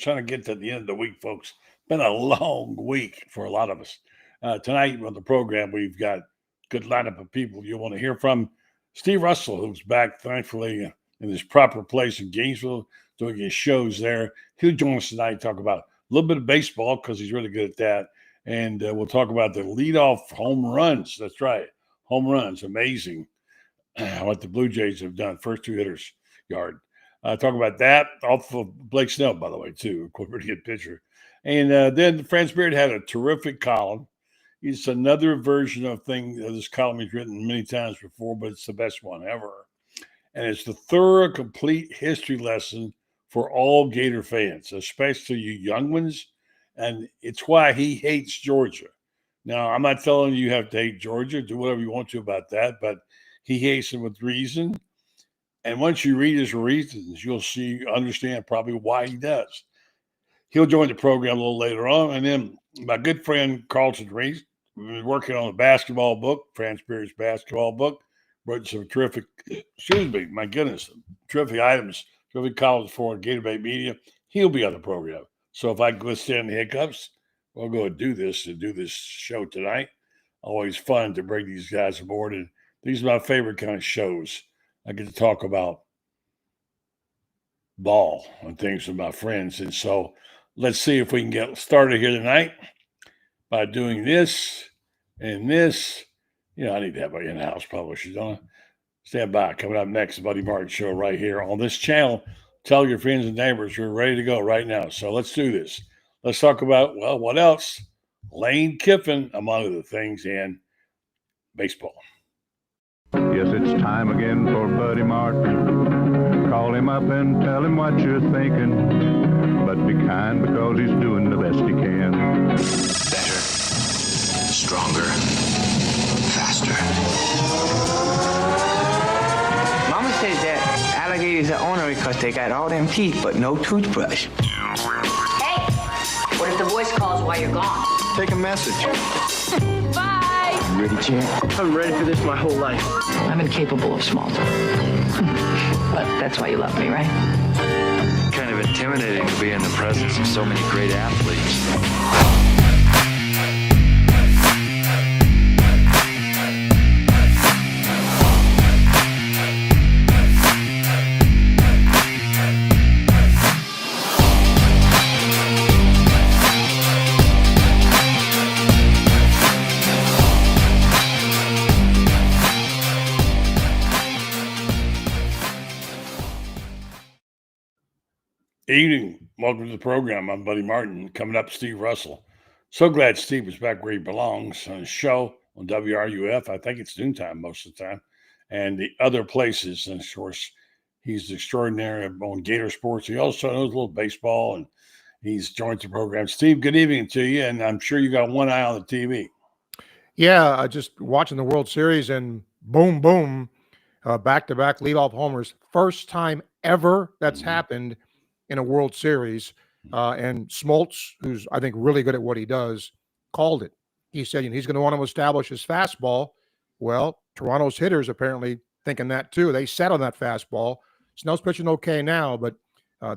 trying to get to the end of the week, folks. Been a long week for a lot of us. Tonight on the program, we've got a good lineup of people you want to hear from. Steve Russell, who's back, thankfully, in his proper place in Gainesville, doing his shows there. He'll join us tonight, talk about a little bit of baseball because he's really good at that. And we'll talk about the leadoff home runs. That's right, home runs. Amazing what the Blue Jays have done. First two hitters yard. Talk about that. Off of Blake Snell, by the way, too. A pretty good pitcher. And then Franz Beard had a terrific column. It's another version of this column he's written many times before, but it's the best one ever. And it's the thorough, complete history lesson for all Gator fans, especially you young ones. And it's why he hates Georgia. Now, I'm not telling you have to hate Georgia. Do whatever you want to about that. But he hates them with reason. And once you read his reasons, you'll understand probably why he does. He'll join the program a little later on. And then my good friend Carlton Reese, we've been working on a basketball book, Franz Beard's basketball book. Wrote some terrific, terrific items, terrific columns for GatorBait Media. He'll be on the program. So if I can withstand the hiccups, we'll go and do this show tonight. Always fun to bring these guys aboard. And these are my favorite kind of shows. I get to talk about ball and things with my friends. And so let's see if we can get started here tonight by doing this and this. I need to have an in-house publisher, don't I? Stand by. Coming up next, the Buddy Martin Show right here on this channel. Tell your friends and neighbors we're ready to go right now. So let's do this. Let's talk about, what else? Lane Kiffin, among other things, and baseball. Yes, it's time again for Buddy Martin. Call him up and tell him what you're thinking. But be kind because he's doing the best he can. Better, stronger, faster. Mama says that alligators are ornery because they got all them teeth but no toothbrush. Hey, what if the voice calls while you're gone? Take a message. Bye. You ready, champ? I'm ready for this my whole life. I'm incapable of small talk. But that's why you love me, right? Kind of intimidating to be in the presence of so many great athletes. Evening. Welcome to the program. I'm Buddy Martin. Coming up, Steve Russell. So glad Steve is back where he belongs on his show on WRUF. I think it's noontime most of the time. And the other places. And of course, he's extraordinary on Gator Sports. He also knows a little baseball, and he's joined the program. Steve, good evening to you. And I'm sure you got one eye on the TV. Yeah, just watching the World Series, and boom, boom, back-to-back leadoff homers. First time ever that's happened in a World Series, and Smoltz, who's I think really good at what he does, called it. He said he's going to want to establish his fastball. Well, Toronto's hitters apparently thinking that too. They sat on that fastball. Snell's pitching okay now, but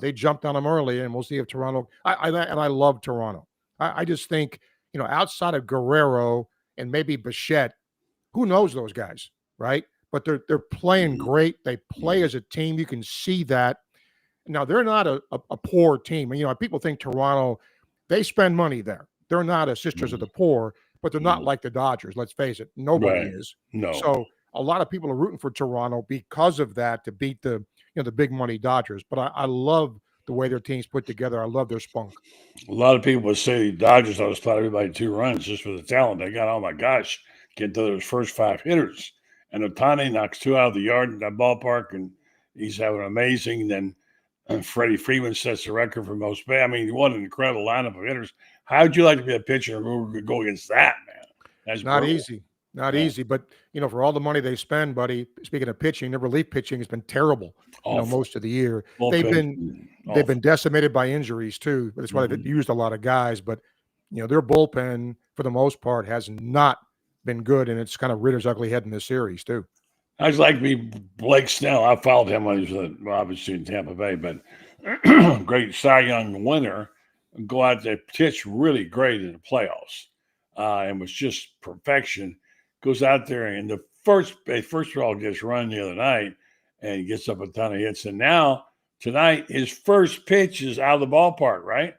they jumped on him early, and we'll see if Toronto. I love Toronto. I just think outside of Guerrero and maybe Bichette, who knows those guys, right? But they're playing great. They play as a team. You can see that. Now, they're not a poor team. People think Toronto, they spend money there. They're not a sisters of the poor, but they're not like the Dodgers. Let's face it. Nobody is. No. So a lot of people are rooting for Toronto because of that to beat the big money Dodgers. But I love the way their team's put together. I love their spunk. A lot of people would say the Dodgers ought to spot everybody 2 runs just for the talent they got. Oh, my gosh. Get to those first 5 hitters. And Ohtani knocks 2 out of the yard in that ballpark, and he's having amazing. Then Freddie Freeman sets the record for most pay. I mean, what an incredible lineup of hitters. How would you like to be a pitcher who could go against that, man? That's not brutal. easy. Not easy. But, for all the money they spend, buddy, speaking of pitching, their relief pitching has been terrible, most of the year. They've been decimated by injuries, too. That's why they've used a lot of guys. But, their bullpen, for the most part, has not been good, and it's kind of Ritter's ugly head in this series, too. I was like Blake Snell. I followed him when he was obviously in Tampa Bay, but great Cy Young winner, go out there, pitch really great in the playoffs, and was just perfection. Goes out there and the first ball gets run the other night, and he gets up a ton of hits. And now tonight, his first pitch is out of the ballpark, right?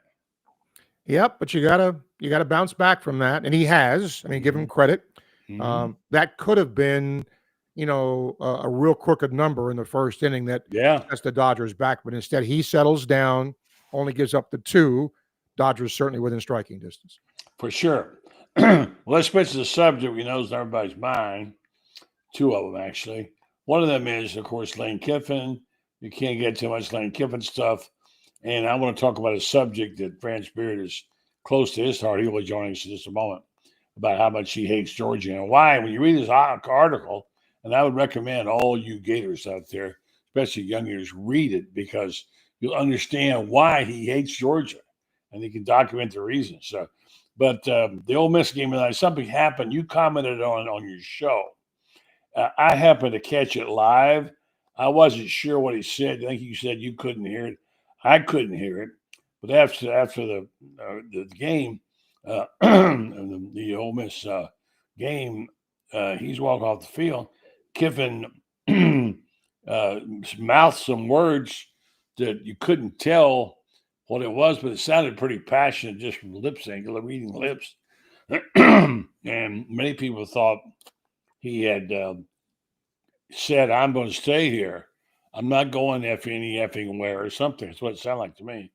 Yep, but you gotta bounce back from that, and he has. I mean, give him credit. That could have been, a real crooked number in the first inning that sets the Dodgers back, but instead he settles down, only gives up the 2. Dodgers certainly within striking distance. For sure. Well, let's switch to the subject we know is in everybody's mind. 2 of them, actually. One of them is, of course, Lane Kiffin. You can't get too much Lane Kiffin stuff. And I want to talk about a subject that Franz Beard is close to his heart. He will be joining us in just a moment about how much he hates Georgia and why. When you read this article, and I would recommend all you Gators out there, especially young Gators, read it because you'll understand why he hates Georgia, and he can document the reasons. So, but the Ole Miss game tonight, something happened. You commented on your show. I happened to catch it live. I wasn't sure what he said. I think you said you couldn't hear it. I couldn't hear it. But after the game, the Ole Miss game, he's walking off the field. Kiffin mouthed some words that you couldn't tell what it was, but it sounded pretty passionate just from lip sync, reading lips. And many people thought he had said, I'm going to stay here. I'm not going any effing where or something. That's what it sounded like to me.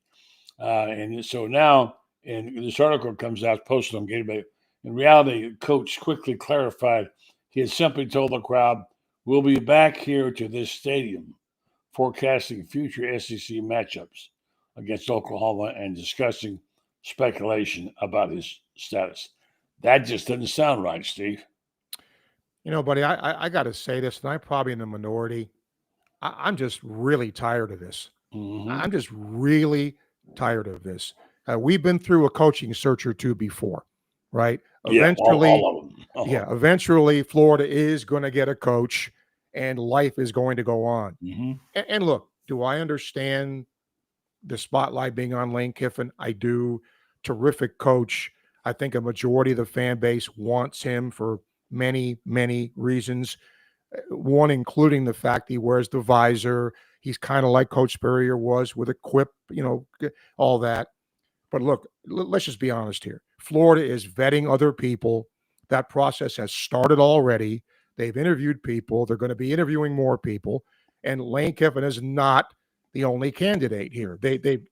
And so now, and this article comes out, posted on GatorBait. In reality, the coach quickly clarified he had simply told the crowd, we'll be back here to this stadium forecasting future SEC matchups against Oklahoma and discussing speculation about his status. That just doesn't sound right, Steve. Buddy, I got to say this, and I'm probably in the minority. I'm just really tired of this. I'm just really tired of this. We've been through a coaching search or two before, right? Eventually, all of them. Eventually Florida is going to get a coach and life is going to go on. And look, do I understand the spotlight being on Lane Kiffin? I do. Terrific coach. I think a majority of the fan base wants him for many, many reasons. One, including the fact he wears the visor. He's kind of like Coach Spurrier was with a quip, all that. But look, let's just be honest here. Florida is vetting other people. That process has started already. They've interviewed people. They're going to be interviewing more people. And Lane Kiffin is not the only candidate here.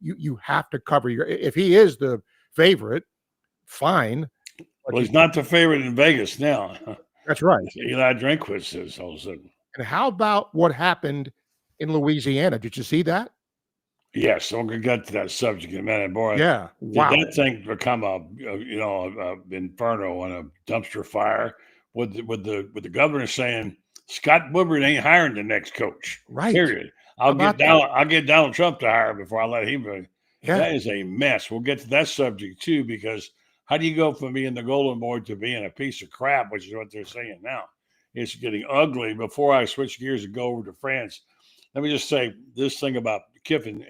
You have to cover if he is the favorite, fine. Well, he's not the favorite in Vegas now. That's right. Eli Drinkwitz says all of a sudden. And how about what happened in Louisiana? Did you see that? Yes, I'm going to get to that subject in a minute, boy. Yeah. Wow. Did that thing become a inferno and a dumpster fire with the governor saying Scott Woodward ain't hiring the next coach? Right. Period. I'll get Donald Trump to hire before I let him. Yeah. That is a mess. We'll get to that subject too, because how do you go from being the golden boy to being a piece of crap, which is what they're saying now? It's getting ugly. Before I switch gears and go over to France, let me just say this thing about Kiffin.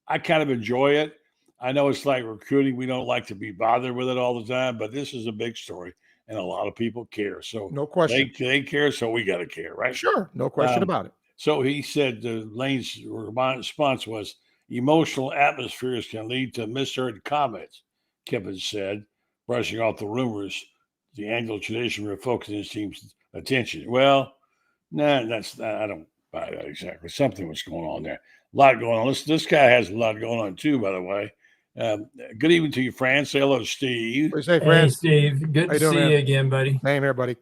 I kind of enjoy it. I know it's like recruiting. We don't like to be bothered with it all the time, but this is a big story, and a lot of people care. So no question. They care, so we got to care, right? Sure. No question about it. So he said Lane's response was, emotional atmospheres can lead to misheard comments, Kiffin said, brushing off the rumors the annual tradition refocusing his team's attention. Well, I don't buy that exactly. Something was going on there. A lot going on. This guy has a lot going on too, by the way. Good evening to you, Franz. Say hello, Steve. Hey, Steve. Good to see you again, buddy. Same here, buddy.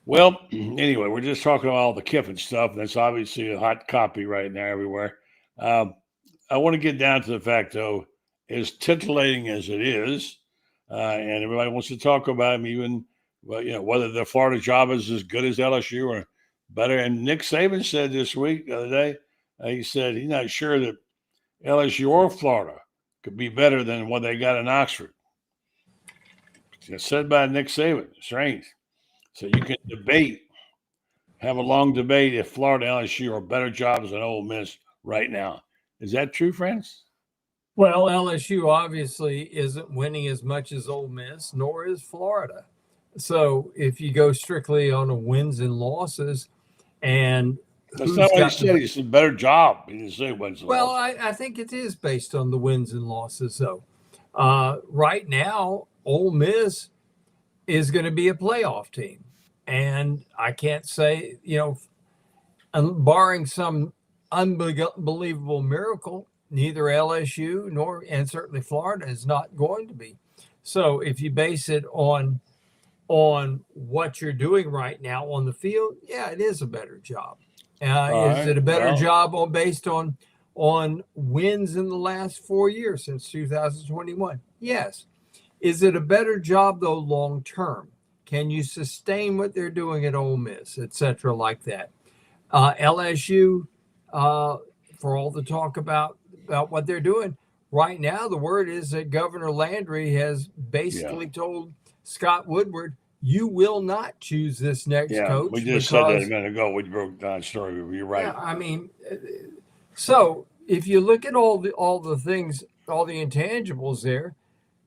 Well, anyway, we're just talking about all the Kiffin stuff. That's obviously a hot copy right now everywhere. I want to get down to the fact, though, as titillating as it is, and everybody wants to talk about him, even whether the Florida job is as good as LSU or better. And Nick Saban said this week, the other day, he said he's not sure that LSU or Florida could be better than what they got in Oxford. It's said by Nick Saban. Strange. So you can have a long debate if Florida and LSU are better jobs than Ole Miss right now. Is that true, Franz? Well, LSU obviously isn't winning as much as Ole Miss, nor is Florida. So if you go strictly on a wins and losses, and that's not what he said. He said better job. He didn't say wins and well, losses. I think it is based on the wins and losses, though. Right now, Ole Miss is going to be a playoff team. And I can't say, barring some unbelievable miracle, neither LSU and certainly Florida is not going to be. So if you base it on what you're doing right now on the field, yeah, it is a better job. Is it a better job based on wins in the last 4 years since 2021? Yes. Is it a better job, though, long term? Can you sustain what they're doing at Ole Miss, et cetera, like that? LSU, for all the talk about what they're doing, right now the word is that Governor Landry has basically told Scott Woodward, you will not choose this next coach. We just said that a minute ago. We broke down the story. You're right. Yeah, I mean, so if you look at all the things, all the intangibles there,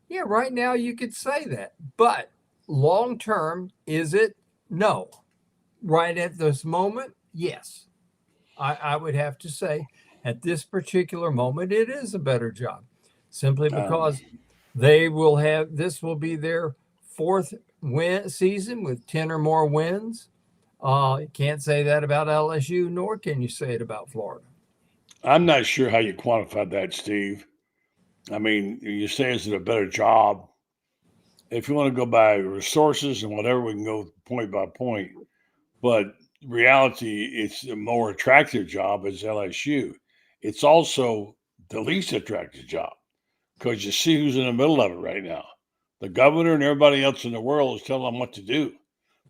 yeah, right now you could say that. But long term, is it? No. Right at this moment, yes. I would have to say at this particular moment, it is a better job, simply because this will be their fourth season with 10 or more wins. You can't say that about LSU, nor can you say it about Florida. I'm not sure how you quantify that, Steve. I mean, you say is it a better job? If you want to go by resources and whatever, we can go point by point. But reality, it's a more attractive job as LSU. It's also the least attractive job because you see who's in the middle of it right now. The governor and everybody else in the world is telling them what to do.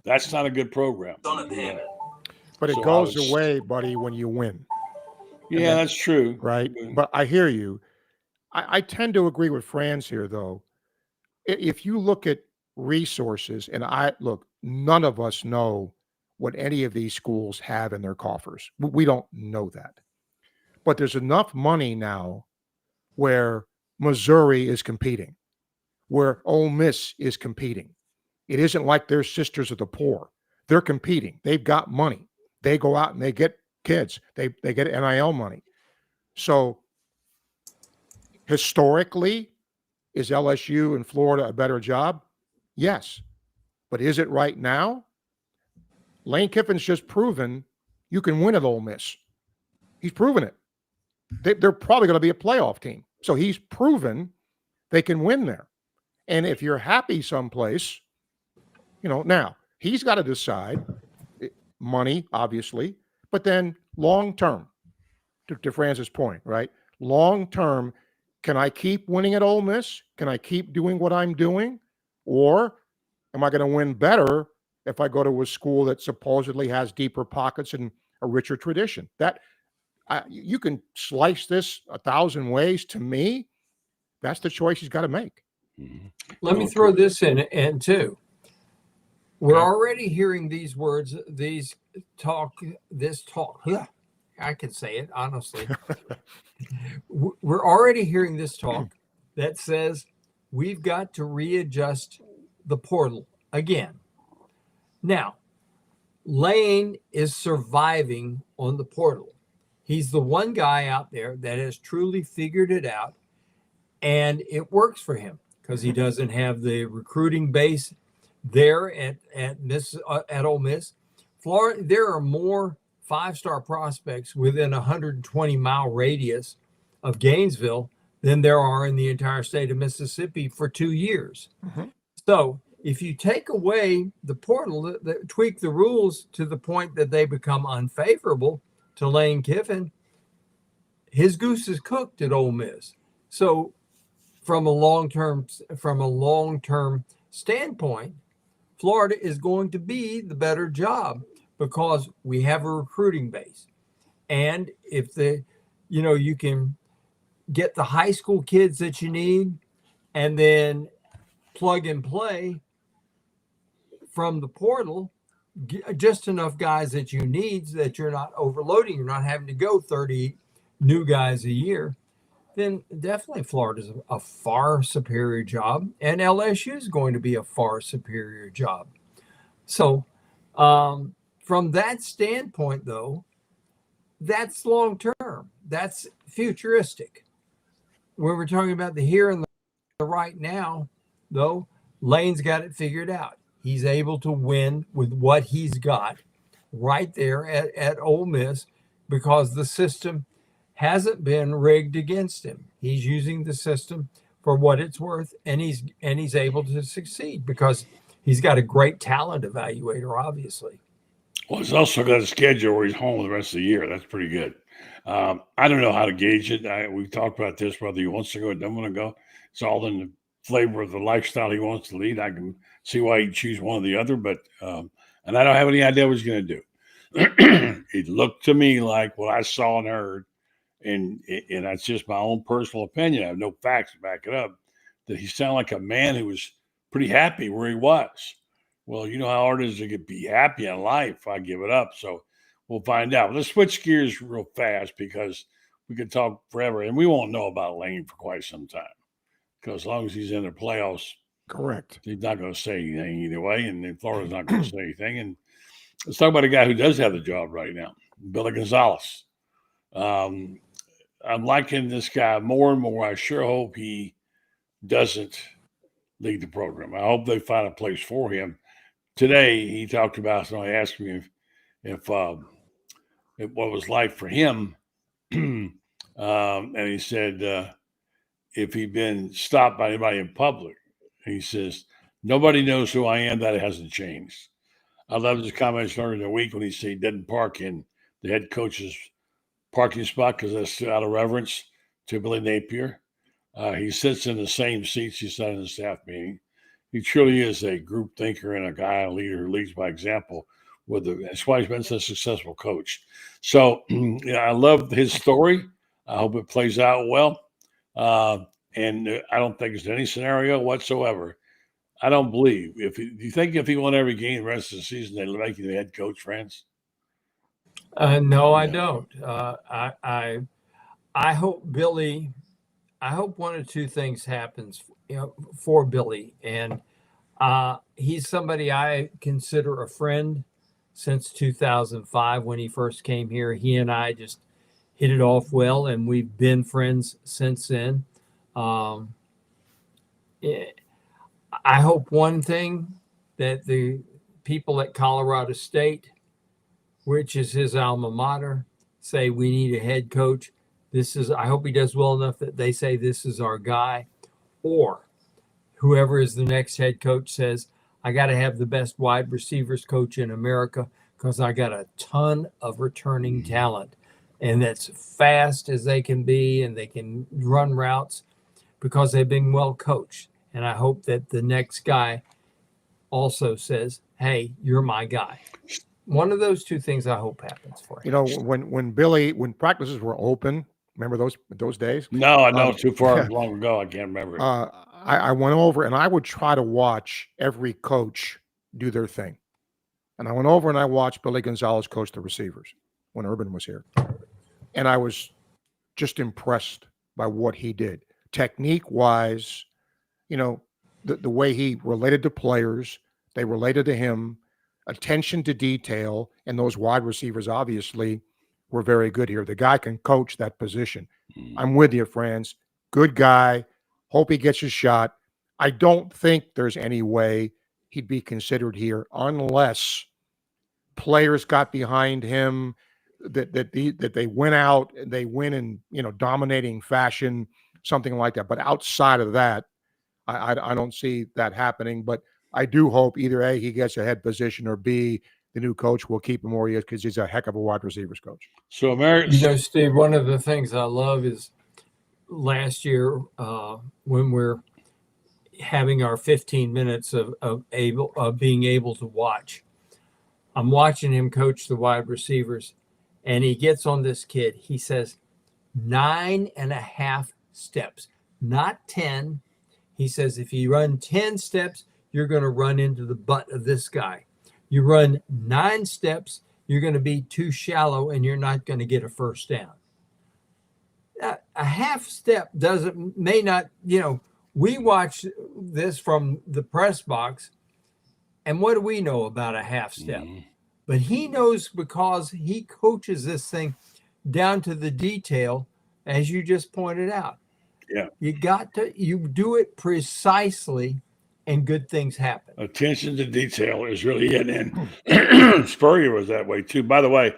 That's not a good program. But it goes away, buddy, when you win. Yeah, that's true. Right. But I hear you. I tend to agree with Franz here, though. If you look at resources, and none of us know what any of these schools have in their coffers. We don't know that. But there's enough money now where Missouri is competing, where Ole Miss is competing. It isn't like they're sisters of the poor. They're competing. They've got money. They go out and they get kids. They get NIL money. So historically, is LSU and Florida a better job? Yes. But is it right now? Lane Kiffin's just proven you can win at Ole Miss. He's proven it. They're probably going to be a playoff team. So he's proven they can win there. And if you're happy someplace, now he's got to decide money, obviously, but then long term, to Franz's point, right? Long term, can I keep winning at Ole Miss? Can I keep doing what I'm doing? Or am I going to win better if I go to a school that supposedly has deeper pockets and a richer tradition? You can slice this 1,000 ways. To me, that's the choice he's got to make. Let me throw this in too. We're already hearing these words, this talk. I can say it honestly. We're already hearing this talk that says we've got to readjust the portal again. Now, Lane is surviving on the portal. He's the one guy out there that has truly figured it out, and it works for him because he doesn't have the recruiting base there at Ole Miss. Florida, there are more 5-star prospects within a 120-mile radius of Gainesville than there are in the entire state of Mississippi for 2 years. Mm-hmm. So if you take away the portal, tweak the rules to the point that they become unfavorable to Lane Kiffin, his goose is cooked at Ole Miss. So from a long-term standpoint, Florida is going to be the better job because we have a recruiting base. And if you can get the high school kids that you need and then plug and play from the portal, just enough guys that you need so that you're not overloading. You're not having to go 30 new guys a year, then definitely Florida's a far superior job, and LSU is going to be a far superior job. So from that standpoint, though, that's long term. That's futuristic. When we're talking about the here and the right now, though, Lane's got it figured out. He's able to win with what he's got right there at Ole Miss because the system hasn't been rigged against him. He's using the system for what it's worth, and he's able to succeed because he's got a great talent evaluator, obviously. Well, he's also got a schedule where he's home the rest of the year. That's pretty good. I don't know how to gauge it. We talked about this, whether he wants to go or doesn't want to go. It's all in the flavor of the lifestyle he wants to lead. I can see why he'd choose one or the other, but and I don't have any idea what he's going to do. It looked to me like what I saw and heard, and that's just my own personal opinion. I have no facts to back it up, that he sounded like a man who was pretty happy where he was. Well, you know how hard it is to be happy in life. I give it up. So we'll find out. Let's switch gears real fast because we could talk forever, and we won't know about Lane for quite some time. Because as long as he's in the playoffs, Correct. he's not going to say anything either way, and then Florida's not going to say anything. And let's talk about a guy who does have the job right now, Billy Gonzalez. I'm liking this guy more and more. I sure hope he doesn't lead the program. I hope they find a place for him. Today, he talked about, so I asked me if what was like for him, and he said if he'd been stopped by anybody in public, he says, nobody knows who I am. That hasn't changed. I love his comments earlier in the week when he said he didn't park in the head coach's parking spot because that's out of reverence to Billy Napier. He sits in the same seats he sat in the staff meeting. He truly is a group thinker and a guy, a leader who leads by example. That's why he's been such a successful coach. So I love his story. I hope it plays out well. And I don't think there's any scenario whatsoever. I don't believe. Do you think if he won every game the rest of the season, they'd make him the head coach, Franz? No, I don't. I hope Billy. I hope one or two things happens, for Billy, and he's somebody I consider a friend since 2005 when he first came here. He and I just hit it off well, and we've been friends since then. I hope one thing that the people at Colorado State, which is his alma mater, say we need a head coach. I hope he does well enough that they say this is our guy, or whoever is the next head coach says, I got to have the best wide receivers coach in America because I got a ton of returning talent, and that's fast as they can be, and they can run routes because they've been well coached. And I hope that the next guy also says, hey, you're my guy. One of those two things I hope happens for him. When practices were open, remember those days? No, I know too far long ago. I can't remember it. I went over and I would try to watch every coach do their thing. And I went over and I watched Billy Gonzalez coach the receivers when Urban was here. And I was just impressed by what he did. Technique-wise, the way he related to players, they related to him, attention to detail, and those wide receivers obviously were very good here. The guy can coach that position. I'm with you, Franz. Good guy. Hope he gets his shot. I don't think there's any way he'd be considered here unless players got behind him, that they went out and they win in dominating fashion, something like that. But outside of that, I don't see that happening. But I do hope either A, he gets a head position, or B, the new coach will keep him where he is because he's a heck of a wide receivers coach. So, Steve, one of the things I love is last year when we're having our 15 minutes of being able to watch, I'm watching him coach the wide receivers, and he gets on this kid. He says 9.5 steps, not 10. He says, if you run 10 steps, you're going to run into the butt of this guy. You run 9 steps, you're going to be too shallow and you're not going to get a first down. a half step may not, we watch this from the press box, and what do we know about a half step? Mm-hmm. But he knows because he coaches this thing down to the detail, as you just pointed out. Yeah. You do it precisely, and good things happen. Attention to detail is really it. And Spurrier was that way too. By the way,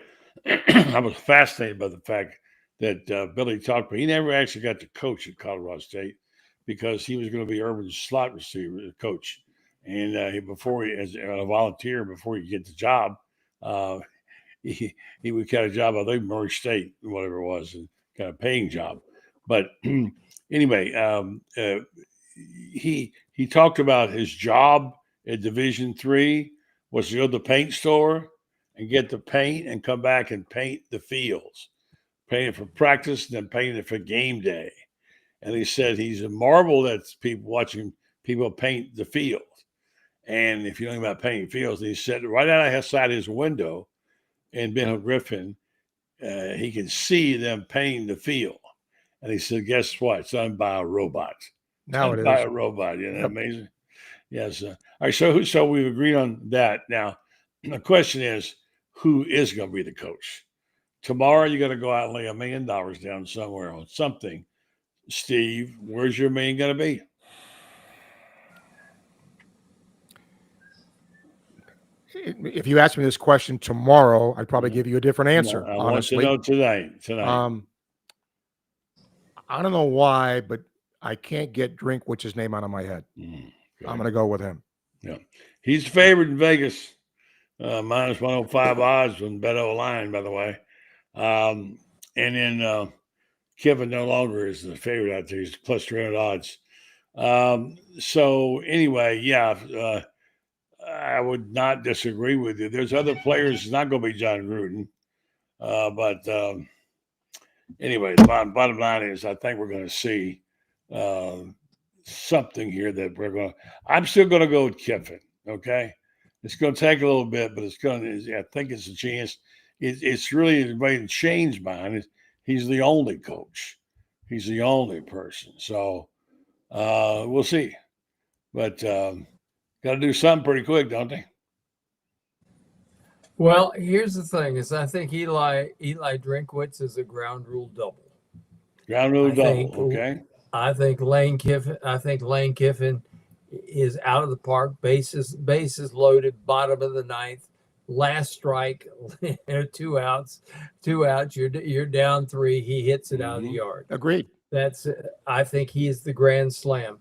I was fascinated by the fact that Billy talked, but he never actually got to coach at Colorado State because he was going to be Urban's slot receiver coach. And as a volunteer, before he get the job, he would get a job, I think, Murray State, whatever it was, and kind of paying job. But anyway, he talked about his job at Division III was to go to the paint store and get the paint and come back and paint the fields, paint it for practice and then paint it for game day. And he said he's a marvel at people watching people paint the field. And if you know about painting fields, he said right outside his window in Ben Hill Griffin, he can see them painting the field. And he said, guess what? It's done by a robot. Now it is. By a robot. Isn't that amazing? Yes. All right. So we've agreed on that. Now, the question is, who is going to be the coach? Tomorrow, you're going to go out and lay $1 million down somewhere on something. Steve, where's your $1 million going to be? If you ask me this question tomorrow, I'd probably give you a different answer. I honestly, want to know tonight. I don't know why, but I can't get Drinkwich's name out of my head. Okay. I'm going to go with him. Yeah, he's favored in Vegas, minus 105 odds on Bet Ocalan, by the way. And then Kiffin no longer is the favorite out there. He's plus 300 odds. So anyway, yeah. I would not disagree with you. There's other players. It's not going to be John Gruden. But anyway, the bottom line is I think we're going to see something here that I'm still going to go with Kiffin, okay? It's going to take a little bit, but I think it's a chance. It's really made a change behind it. He's the only coach. He's the only person. So we'll see. But got to do something pretty quick, don't they? Well, here's the thing: is I think Eli Drinkwitz is a ground rule double. Ground rule double, okay. I think Lane Kiffin is out of the park. Bases loaded, bottom of the ninth, last strike, 2 outs. You're down 3. He hits it out of the yard. Agreed. I think he is the grand slam.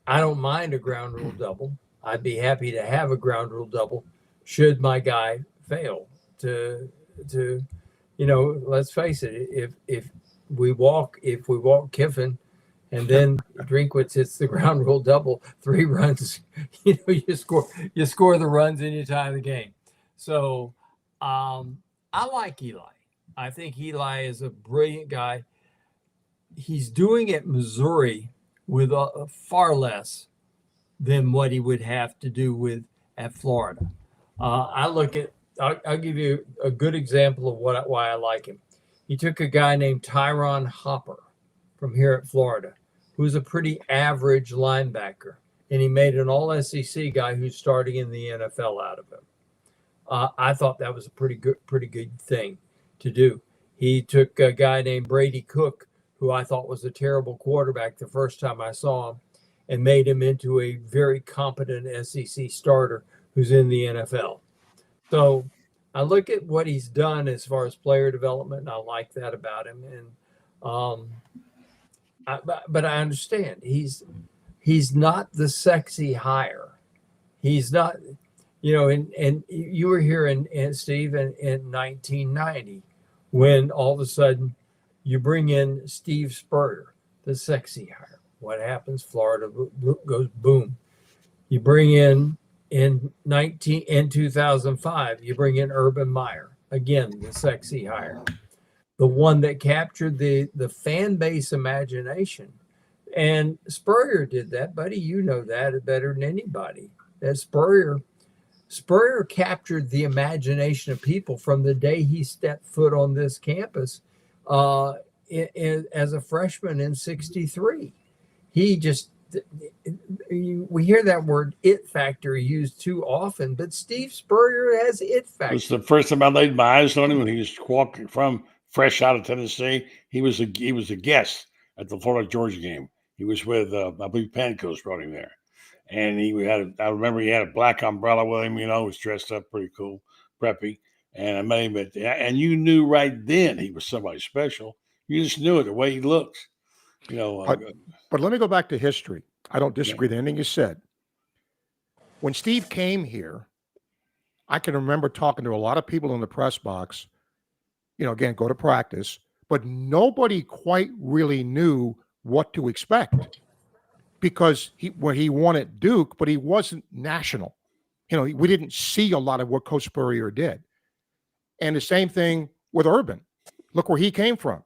I don't mind a ground rule double. I'd be happy to have a ground rule double should my guy fail to let's face it, if we walk Kiffin and then Drinkwitz hits the ground rule double, 3 runs, you score the runs and you tie the game. So I like Eli. I think Eli is a brilliant guy. He's doing it Missouri with far less than what he would have to do at Florida. I'll give you a good example of why I like him. He took a guy named Tyron Hopper from here at Florida, who's a pretty average linebacker, and he made an all-SEC guy who's starting in the NFL out of him. I thought that was a pretty good thing to do. He took a guy named Brady Cook, who I thought was a terrible quarterback the first time I saw him, and made him into a very competent SEC starter who's in the NFL. So I look at what he's done as far as player development, and I like that about him. And but I understand he's not the sexy hire. He's not, and you were here in Steve in 1990 when all of a sudden you bring in Steve Spurrier, the sexy hire. What happens? Florida goes boom. You bring in 2005, you bring in Urban Meyer, again, the sexy hire, the one that captured the fan base imagination. And Spurrier did that, buddy. You know that better than anybody. That Spurrier captured the imagination of people from the day he stepped foot on this campus as a freshman in '63. He just, we hear that word "it factor" used too often, but Steve Spurrier has it It factor. was the first time I laid my eyes on him when he was walking from fresh out of Tennessee. He was a guest at the Florida Georgia game. He was with I believe Pancos brought him there, and I remember he had a black umbrella with him. Was dressed up pretty cool, preppy. And I met him and you knew right then he was somebody special. You just knew it the way he looked. But let me go back to history. I don't disagree with anything you said. When Steve came here, I can remember talking to a lot of people in the press box, again, go to practice, but nobody quite really knew what to expect because he won at Duke, but he wasn't national. We didn't see a lot of what Coach Spurrier did. And the same thing with Urban. Look where he came from,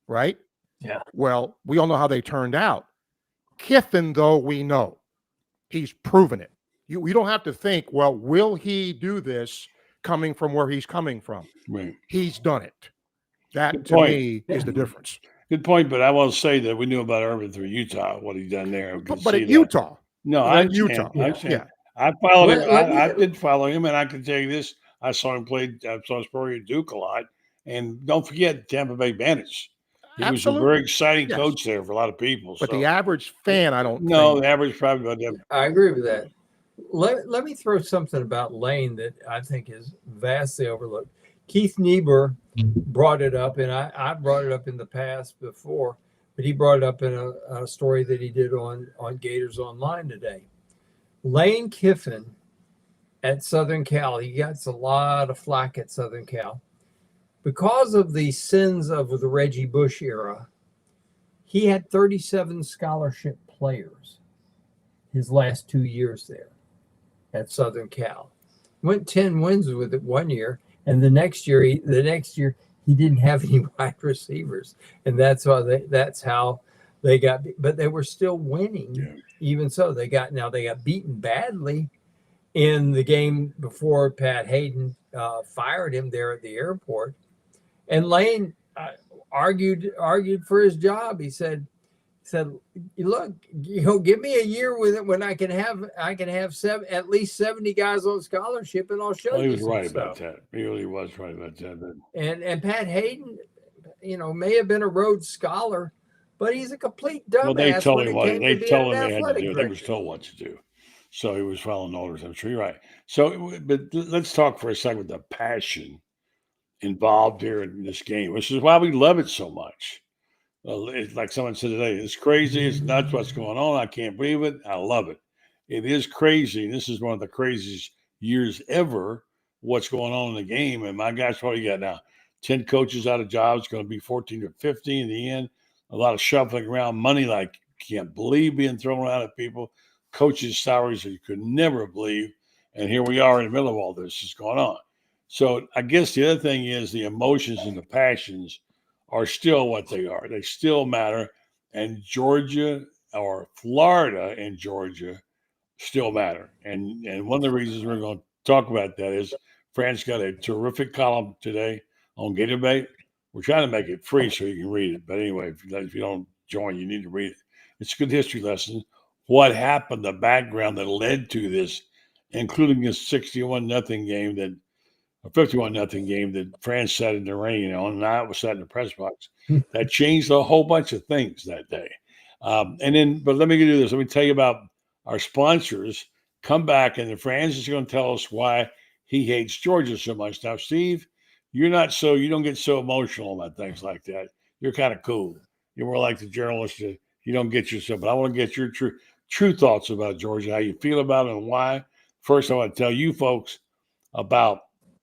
right? Yeah. Well, we all know how they turned out. Kiffin, though, we know he's proven it. You don't have to think, well, will he do this coming from where he's coming from? Right. He's done it. That, Good to point. me, is the difference. Good point, but I will say that we knew about Urban through Utah, what he done there. But at Utah. No, I understand. Utah. I understand. Yeah. I followed him. I did follow him, and I can tell you this. I saw him play. I saw Spurrier at Duke a lot. And don't forget Tampa Bay Bandits. He Absolutely. was a very exciting Yes. coach there for a lot of people. But so. the average fan, I don't No, think. the average probably about them. I agree with that. Let me throw something about Lane that I think is vastly overlooked. Keith Niebuhr brought it up, and I brought it up in the past before, but he brought it up in a story that he did on Gators Online today. Lane Kiffin at Southern Cal, he gets a lot of flack at Southern Cal. Because of the sins of the Reggie Bush era, he had 37 scholarship players his last 2 years there at Southern Cal. Went 10 wins with it one year, and the next year he didn't have any wide receivers, and that's how they got. But they were still winning, even so. They got beaten badly in the game before Pat Hayden fired him there at the airport. And Lane argued for his job. He said, look, give me a year with it when I can have at least 70 guys on scholarship, and I'll show you. He was some right stuff. about that. He really was right about that. But. And Pat Hayden, may have been a Rhodes Scholar, but he's a complete dumbass. Well, they told him when it came to being an they had to athletic do. They director. was told what to do, so he was following orders. I'm sure you're right. So, but let's talk for a second with the passion involved here in this game, which is why we love it so much. It's like someone said today, it's crazy. It's nuts what's going on. I can't believe it. I love it. It is crazy. This is one of the craziest years ever, what's going on in the game. And my gosh, what do you got now? 10 coaches out of jobs, going to be 14 to 15 in the end. A lot of shuffling around money like you can't believe being thrown around at people. Coaches' salaries that you could never believe. And here we are in the middle of all this is going on. So I guess the other thing is the emotions and the passions are still what they are. They still matter. And Georgia or Florida and Georgia still matter. And one of the reasons we're going to talk about that is Franz got a terrific column today on GatorBait. We're trying to make it free so you can read it. But anyway, if you don't join, you need to read it. It's a good history lesson. What happened, the background that led to this, including this 61-0 game that a 51-0 game that France sat in the rain on, and I was sat in the press box. That changed a whole bunch of things that day. But let me do this. Let me tell you about our sponsors. Come back, and Franz is going to tell us why he hates Georgia so much. Now, Steve, you don't get so emotional about things like that. You're kind of cool. You're more like the journalist. You don't get yourself. But I want to get your true thoughts about Georgia, how you feel about it, and why. First, I want to tell you folks about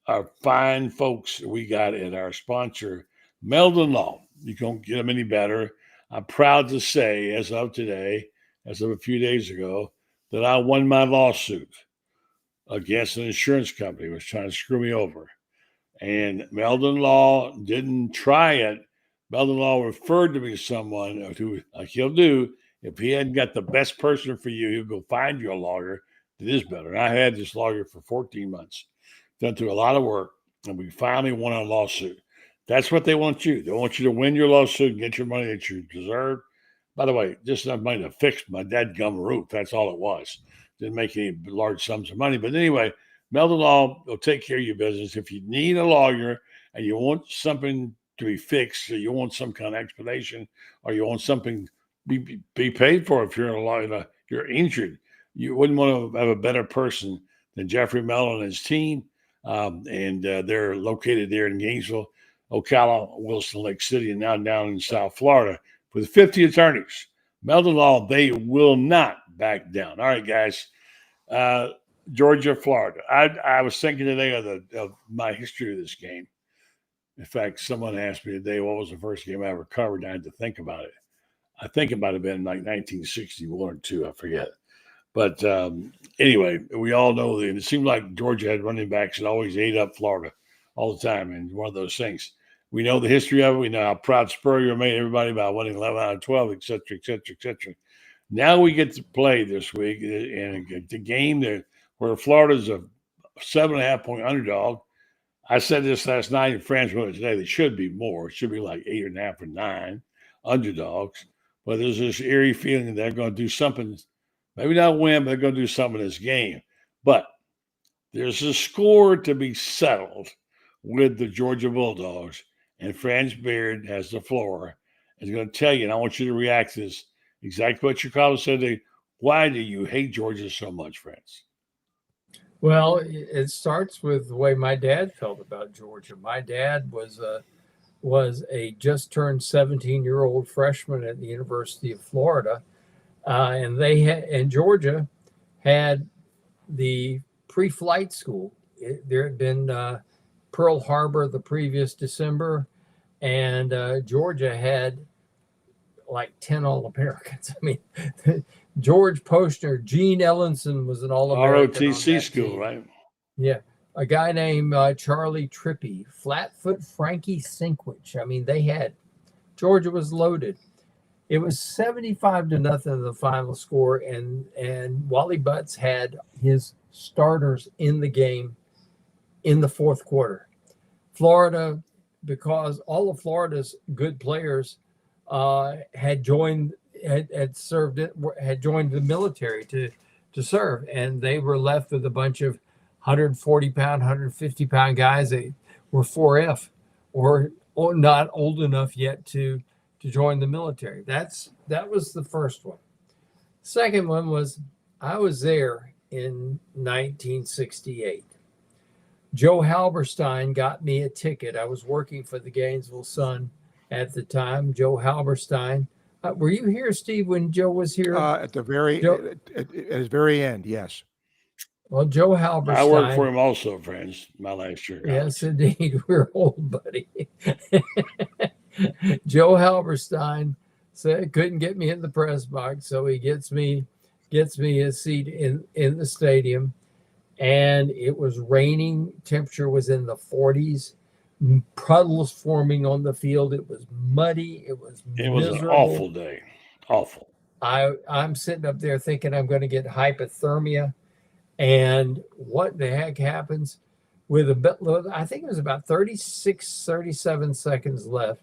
our fine folks we got at our sponsor, Meldon Law. You don't get them any better. I'm proud to say, as of today, as of a few days ago, that I won my lawsuit against an insurance company who was trying to screw me over. And Meldon Law didn't try it. Meldon Law referred to me to someone who, like he'll do, if he hadn't got the best person for you, he'll go find you a lawyer that is better. And I had this lawyer for 14 months. Done through a lot of work, and we finally won our lawsuit. That's what they want you. They want you to win your lawsuit and get your money that you deserve. By the way, just enough money to fix my dadgum roof. That's all it was. Didn't make any large sums of money. But anyway, Meldon Law will take care of your business. If you need a lawyer and you want something to be fixed, or you want some kind of explanation, or you want something be paid for, if you're a lawyer, you're injured, you wouldn't want to have a better person than Jeffrey Meldon and his team. They're located there in Gainesville, Ocalan, Wilson, Lake City, and now down in South Florida with 50 attorneys. Meldon Law, they will not back down. All right, guys. Georgia, Florida. I was thinking today of my history of this game. In fact, someone asked me today, what was the first game I ever covered? And I had to think about it. I think it might have been like 1961 or 2. I forget. But anyway, we all know that it seemed like Georgia had running backs that always ate up Florida all the time. And one of those things. We know the history of it. We know how proud Spurrier made everybody about winning 11 out of 12, et cetera, et cetera, et cetera. Now we get to play this week in the game where Florida's a 7.5-point underdog. I said this last night, and Franz wrote it today. They should be more. It should be like 8.5 or 9 underdogs. But there's this eerie feeling that they're going to do something, maybe not win, but they're going to do something in this game. But there's a score to be settled with the Georgia Bulldogs, and Franz Beard has the floor. He's going to tell you, and I want you to react to this, exactly what your caller said today. Why do you hate Georgia so much, Franz? Well, it starts with the way my dad felt about Georgia. My dad was a just turned 17-year-old freshman at the University of Florida, and Georgia had the pre-flight school. There had been Pearl Harbor the previous December, and Georgia had like 10 All-Americans. I mean, George Postner, Gene Ellenson was an All-American. ROTC school, team. Right? Yeah. A guy named Charlie Trippi, Flatfoot Frankie Sinkwich. I mean, Georgia was loaded. It was 75-0 the final score, and Wally Butts had his starters in the game in the fourth quarter. Florida, because all of Florida's good players had joined the military to serve, and they were left with a bunch of 140-pound, 150-pound guys that were 4F or not old enough yet to join the military. That was the first one. Second one was I was there in 1968. Joe Halberstein got me a ticket. I was working for the Gainesville Sun at the time. Joe Halberstein. Were you here, Steve, when Joe was here? At his very end, yes. Well, Joe Halberstein. I worked for him also, friends, my last year. Yes, indeed. We're old, buddy. Joe Halberstein said couldn't get me in the press box, so he gets me a seat in the stadium. And it was raining. Temperature was in the 40s. Puddles forming on the field. It was muddy. It was miserable. An awful day. Awful. I'm sitting up there thinking I'm going to get hypothermia. And what the heck happens with I think it was about 37 seconds left.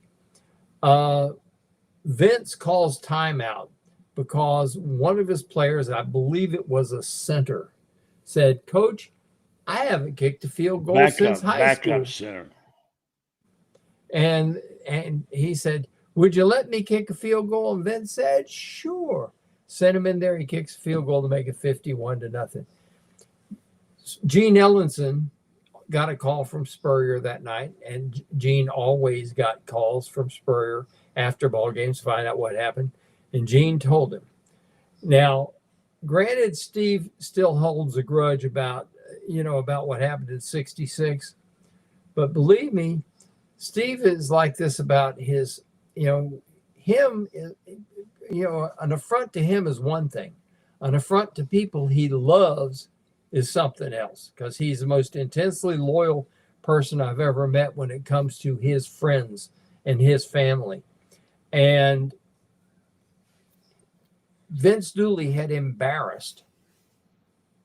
Vince calls timeout because one of his players, I believe it was a center, said, "Coach, I haven't kicked a field goal since high school." Backup center. And he said, "Would you let me kick a field goal?" And Vince said, "Sure." Sent him in there. He kicks a field goal to make it 51-0. Gene Ellenson got a call from Spurrier that night, and Gene always got calls from Spurrier after ball games to find out what happened. And Gene told him. Now, granted, Steve still holds a grudge about what happened in '66, but believe me, Steve is like this about his, an affront to him is one thing. An affront to people he loves is something else, because he's the most intensely loyal person I've ever met when it comes to his friends and his family. And Vince Dooley had embarrassed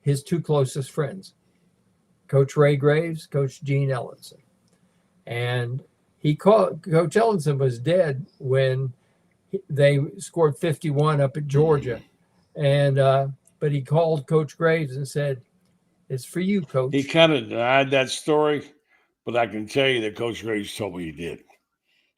his two closest friends, Coach Ray Graves, Coach Gene Ellenson. And Coach Ellison was dead when they scored 51 up at Georgia, and but he called Coach Graves and said, "It's for you, Coach." He kind of denied that story, but I can tell you that Coach Graves told me he did.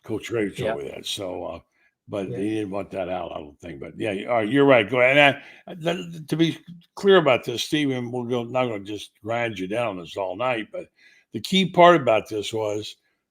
Coach Graves told me that. So, but he didn't want that out, I don't think. But yeah, all right, you're right. Go ahead. And to be clear about this, Stephen, not going to just grind you down on this all night, but the key part about this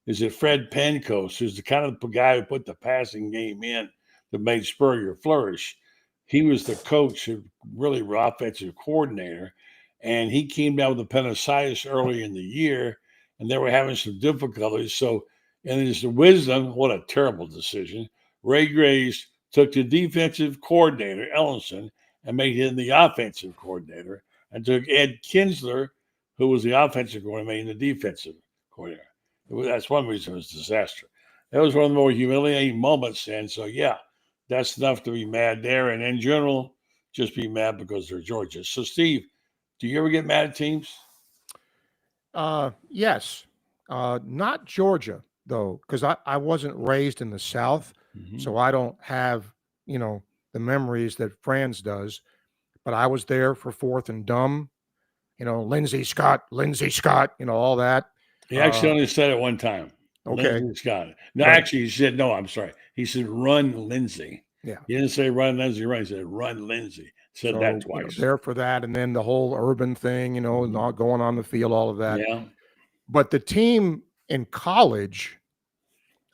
is that Fred Pankos, who's the kind of guy who put the passing game in that made Spurrier flourish. He was the coach, who really was offensive coordinator, and he came down with appendicitis early in the year, and they were having some difficulties. So, in his wisdom, what a terrible decision, Ray Graves took the defensive coordinator, Ellison, and made him the offensive coordinator, and took Ed Kinsler, who was the offensive coordinator, made him the defensive coordinator. That's one reason it was a disaster. That was one of the more humiliating moments. And so, yeah, that's enough to be mad there. And in general, just be mad because they're Georgia. So, Steve, do you ever get mad at teams? Yes. Not Georgia, though, because I wasn't raised in the South. So I don't have, the memories that Franz does. But I was there for Fourth and Dumb, Lindsey Scott, all that. He actually only said it one time. Okay. Lindsey Scott. No, actually, he said, no, I'm sorry. He said, run Lindsey. Yeah. He didn't say run Lindsey, right? He said, run Lindsey. Said that twice. There for that. And then the whole urban thing, not going on the field, all of that. Yeah. But the team in college,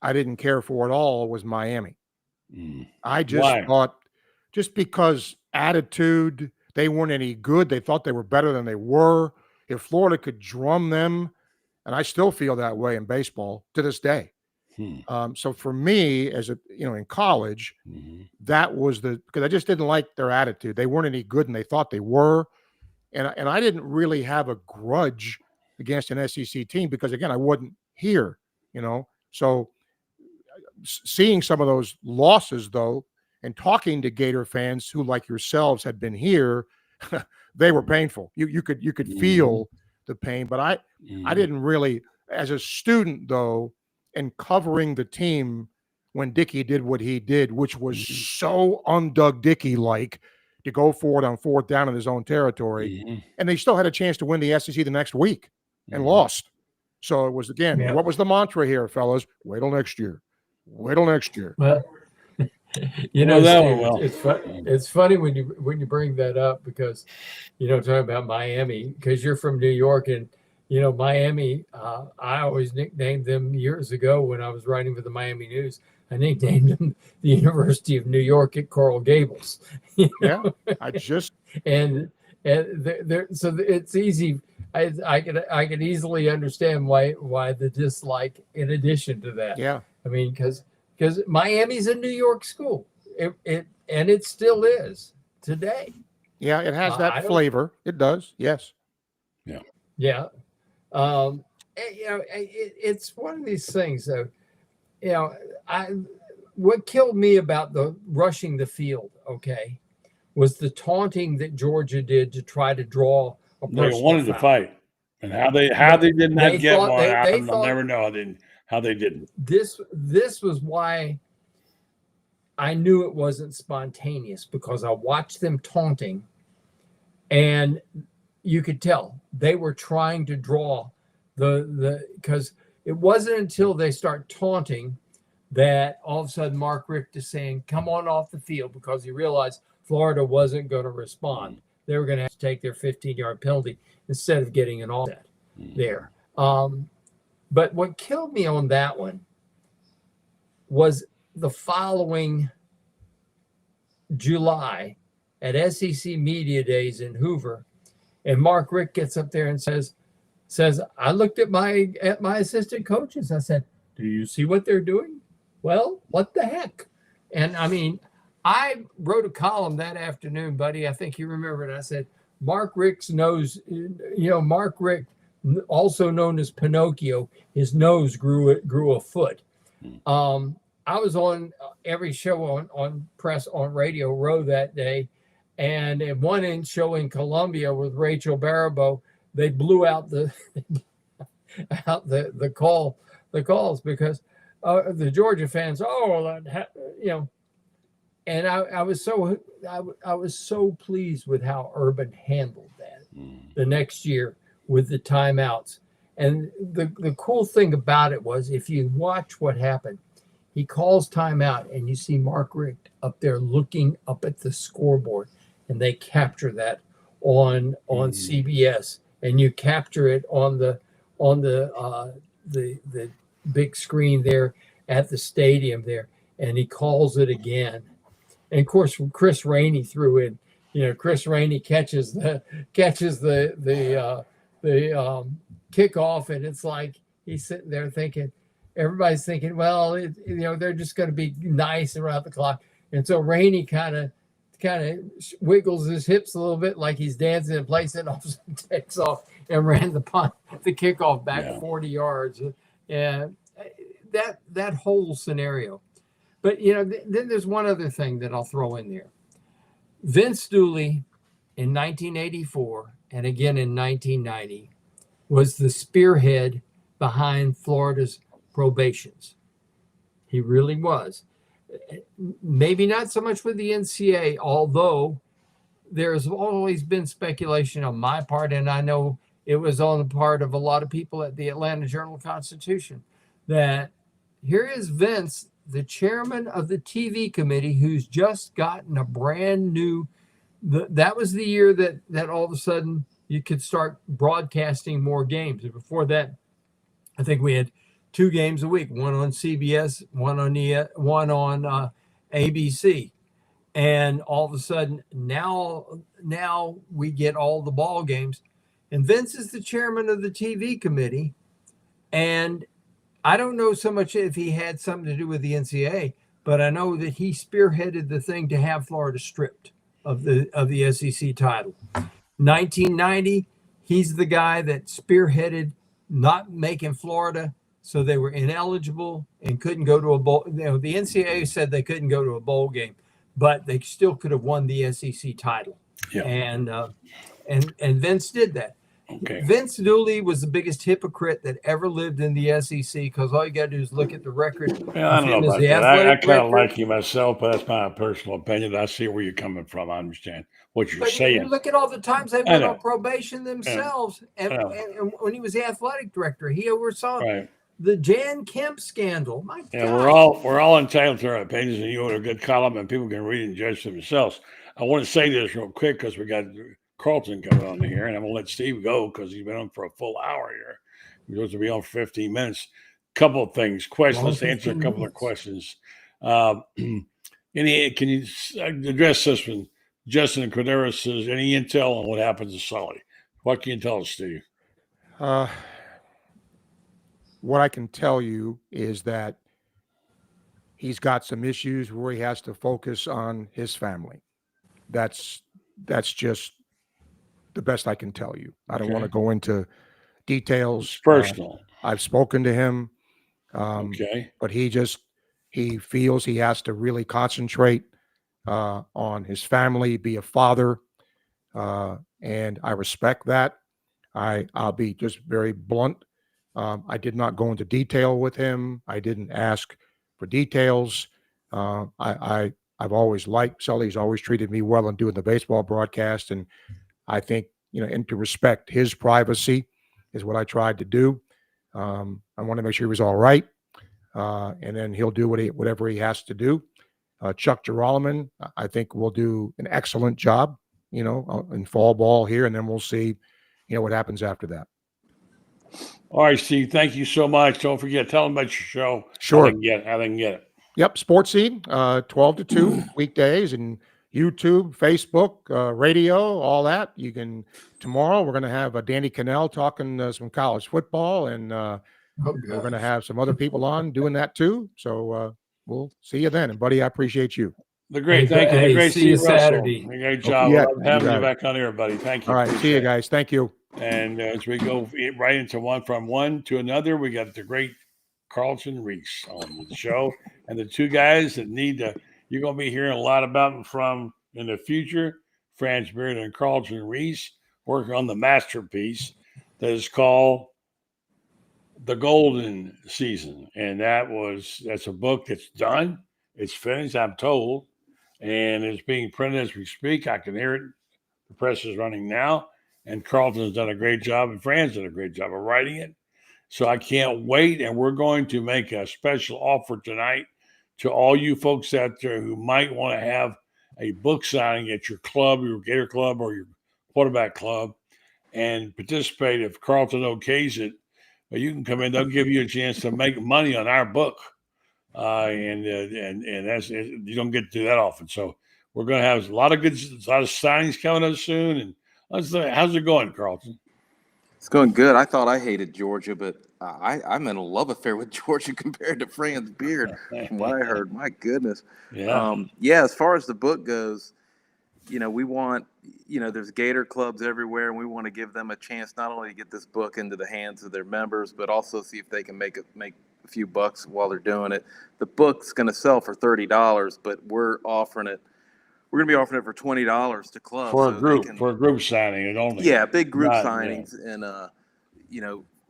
I didn't care for at all, was Miami. I just thought, just because attitude, they weren't any good. They thought they were better than they were. If Florida could drum them, and I still feel that way in baseball to this day. So for me, as in college, that was because I just didn't like their attitude. They weren't any good, and they thought they were. And I didn't really have a grudge against an SEC team because, again, I wasn't here, So seeing some of those losses, though, and talking to Gator fans who, like yourselves, had been here, they were painful. You could feel the pain, but I didn't really, as a student, though, and covering the team when Dickey did what he did, which was so un-Doug Dickey-like, to go for it on fourth down in his own territory, and they still had a chance to win the SEC the next week and lost. So it was, again, what was the mantra here, fellas? Wait till next year. Wait till next year. Well, it's funny when you bring that up because, talking about Miami, because you're from New York, and Miami. I always nicknamed them years ago when I was writing for the Miami News. I nicknamed them the University of New York at Coral Gables. Yeah, I just and so it's easy. I can easily understand why the dislike. In addition to that, yeah, I mean because Miami's a New York school, it still is today. Yeah, it has that flavor. It does. Yes. Yeah. Yeah. It's one of these things, though. What killed me about the rushing the field, was the taunting that Georgia did to try to draw a personal They wanted foul. to fight, and how they did not get one, I'll never know how they didn't. This was why I knew it wasn't spontaneous, because I watched them taunting, and you could tell they were trying to draw because it wasn't until they start taunting that all of a sudden Mark Richt is saying, come on off the field, because he realized Florida wasn't going to respond. They were going to have to take their 15-yard penalty instead of getting an offset there. But what killed me on that one was the following July at SEC Media Days in Hoover, and Mark Richt gets up there and says, I looked at my assistant coaches. I said, do you see what they're doing? Well, what the heck? And I mean, I wrote a column that afternoon, buddy. I think you remember it. I said, Mark Richt's nose, Mark Richt, also known as Pinocchio, his nose grew a foot. I was on every show on press on Radio Row that day. And in one show in Columbia with Rachel Baribeau, they blew out the calls, because the Georgia fans, and I was so pleased with how Urban handled that the next year with the timeouts. And the cool thing about it was, if you watch what happened, he calls timeout and you see Mark Richt up there looking up at the scoreboard, and they capture that on CBS, and you capture it on the big screen there at the stadium there, and he calls it again. And of course, Chris Rainey threw in. Chris Rainey catches the kickoff, and it's like he's sitting there thinking, everybody's thinking, well, they're just going to be nice around the clock. And so Rainey kind of wiggles his hips a little bit like he's dancing and plays it off, takes off and ran the kickoff back 40 yards. And that whole scenario. But, then there's one other thing that I'll throw in there. Vince Dooley in 1984 and again in 1990 was the spearhead behind Florida's probations. He really was. Maybe not so much with the NCAA, although there's always been speculation on my part, and I know it was on the part of a lot of people at the Atlanta Journal-Constitution, that here is Vince, the chairman of the TV committee, who's just gotten a brand new, that was the year that all of a sudden you could start broadcasting more games. And before that, I think we had 2 games a week, one on CBS, one on ABC. And all of a sudden now we get all the ball games. And Vince is the chairman of the TV committee. And I don't know so much if he had something to do with the NCAA, but I know that he spearheaded the thing to have Florida stripped of the SEC title. 1990, he's the guy that spearheaded not making Florida so they were ineligible and couldn't go to a bowl. The NCAA said they couldn't go to a bowl game, but they still could have won the SEC title. Yeah. And Vince did that. Okay. Vince Dooley was the biggest hypocrite that ever lived in the SEC, because all you got to do is look at the record. Yeah, I don't know about that. I kind of like you myself, but that's my personal opinion. I see where you're coming from. I understand what you're saying. You look at all the times they went on probation themselves. And when he was the athletic director, he oversaw the Jan Kemp scandal. My God. Yeah, we're all entitled to our opinions, and you wrote a good column, and people can read it and judge for themselves. I want to say this real quick because we got Carlton coming on here, and I'm going to let Steve go because he's been on for a full hour here. He's supposed to be on for 15 minutes. Couple of things, questions, to answer a couple of questions. Can you address this one? Justin Cordero says, any intel on what happens to Sully? What can you tell us, Steve? What I can tell you is that he's got some issues where he has to focus on his family. That's just the best I can tell you. I don't want to go into details. It's personal. I've spoken to him. But he feels he has to really concentrate on his family, be a father. And I respect that. I'll be just very blunt. I did not go into detail with him. I didn't ask for details. I've always liked Sully. He's always treated me well in doing the baseball broadcast. And I think, and to respect his privacy is what I tried to do. I want to make sure he was all right. And then he'll do whatever he has to do. Chuck Girolman, I think, will do an excellent job, in fall ball here. And then we'll see, what happens after that. All right, Steve, thank you so much. Don't forget, tell them about your show. Sure. How they can get it. Yep. Sports Scene, 12 to 2 weekdays, and YouTube, Facebook, radio, all that. Tomorrow we're going to have Danny Cannell talking some college football, and we're going to have some other people on doing that too. So we'll see you then. And buddy, I appreciate you. Thank you. Great see you Saturday. Great job. Having you back on here, buddy. Thank you. All right. See you guys. Thank you. And as we go right into one to another, we got the great Carlton Reese on the show, and the two guys that you're going to be hearing a lot about them from in the future, Franz Beard and Carlton Reese, working on the masterpiece that is called The Golden Season, and that's a book that's done. It's finished, I'm told, and it's being printed as we speak. I can hear it. The press is running now, and Carlton's done a great job, and Franz did a great job of writing it. So I can't wait, and we're going to make a special offer tonight to all you folks out there who might want to have a book signing at your club, your Gator club, or your quarterback club, and participate if Carlton okays it. But you can come in; they'll give you a chance to make money on our book, and that's you don't get to do that often. So we're going to have a lot of signings coming up soon. And how's it going, Carlton? It's going good. I thought I hated Georgia, but I'm in a love affair with Georgia compared to Franz Beard, from what I heard. My goodness. Yeah. As far as the book goes, we want, there's Gator clubs everywhere, and we want to give them a chance not only to get this book into the hands of their members, but also see if they can make a few bucks while they're doing it. The book's going to sell for $30, but we're offering it. We're going to be offering it for $20 to clubs for a group signing. It only big group signings and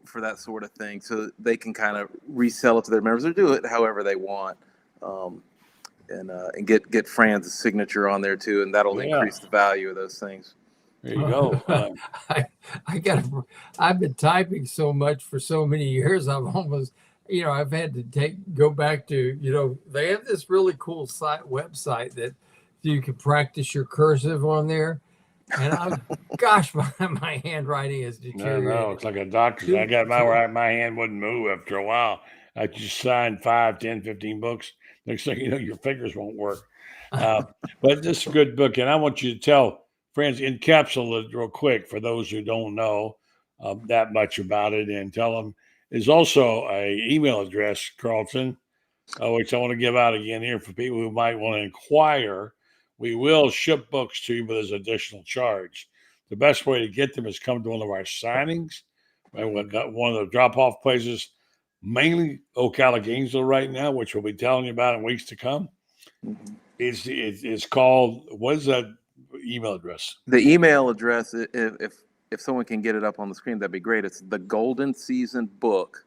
for that sort of thing, so they can kind of resell it to their members or do it however they want, and get Franz's signature on there too, and that'll increase the value of those things. There you go. I've been typing so much for so many years. I've almost, I've had to go back to, they have this really cool website that you can practice your cursive on there. And gosh, my handwriting is deteriorating. No, it's like a doctor's. I got my hand wouldn't move after a while. I just signed 5, 10, 15 books. Next thing you know, your fingers won't work. But this is a good book, and I want you to tell Franz, encapsulate it real quick for those who don't know that much about it, and tell them there's also a email address, Carlton, which I want to give out again here for people who might want to inquire. We will ship books to you, but there's additional charge. The best way to get them is come to one of our signings. We've got one of the drop-off places, mainly Ocalan, Gainesville right now, which we'll be telling you about in weeks to come. It's called, what is that email address? The email address, if someone can get it up on the screen, that'd be great. It's the Golden Season Book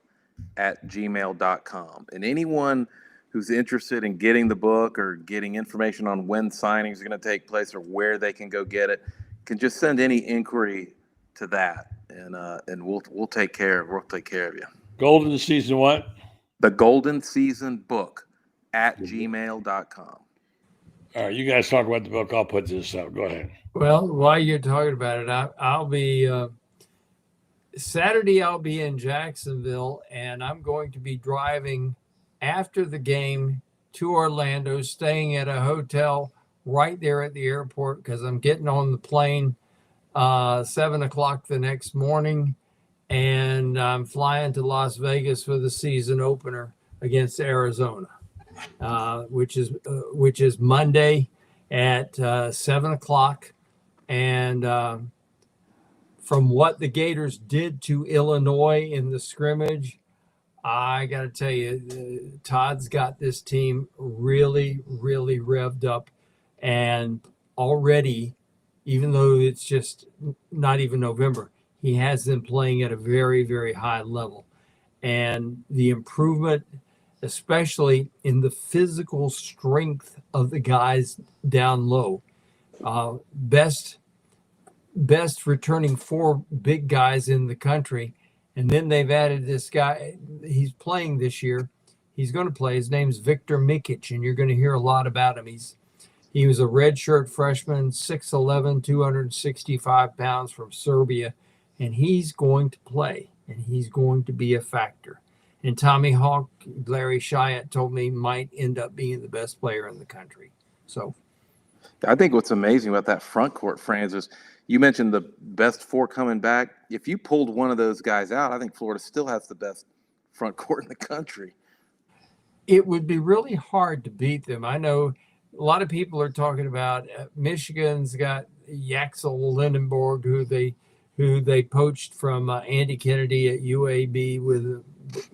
@gmail.com. And anyone who's interested in getting the book or getting information on when signings are going to take place or where they can go get it, can just send any inquiry to that, and we'll take care of you. Golden Season what? The Golden Season Book @gmail.com. All right, you guys talk about the book. I'll put this up. Go ahead. Well, while you're talking about it, I'll be Saturday. I'll be in Jacksonville, and I'm going to be driving after the game to Orlando, staying at a hotel right there at the airport because I'm getting on the plane 7 o'clock the next morning, and I'm flying to Las Vegas for the season opener against Arizona, which is Monday at 7 o'clock. And from what the Gators did to Illinois in the scrimmage, I got to tell you, Todd's got this team really, really revved up. And already, even though it's just not even November, he has them playing at a very, very high level. And the improvement, especially in the physical strength of the guys down low. Best returning 4 big guys in the country. And then they've added this guy. He's playing this year. He's going to play. His name's Victor Mikic, and you're going to hear a lot about him. He was a redshirt freshman, 6'11", 265 pounds from Serbia, and he's going to play, and he's going to be a factor. And Tommy Hawk, Larry Chiat told me, might end up being the best player in the country. So I think what's amazing about that front court, Franz, is you mentioned the best 4 coming back. If you pulled one of those guys out, I think Florida still has the best front court in the country. It would be really hard to beat them. I know a lot of people are talking about Michigan's got Yaxel Lindenborg, who they poached from Andy Kennedy at UAB